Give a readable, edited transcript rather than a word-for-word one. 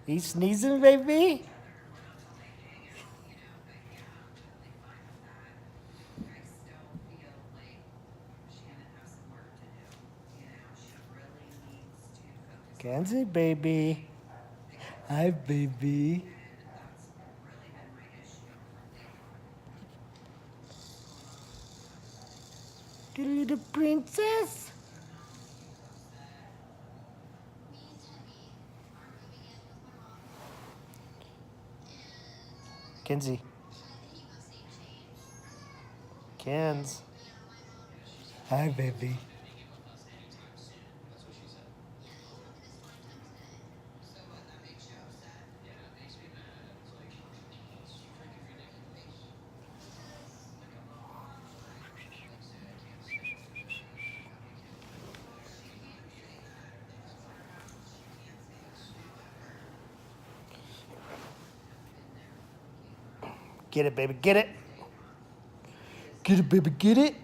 He's sneezing, baby. Kenzie, baby. Hi, baby. The little princess. Kenzie. Kenz. Hi, baby. Get it, baby. Get it. Get it, baby. Get it.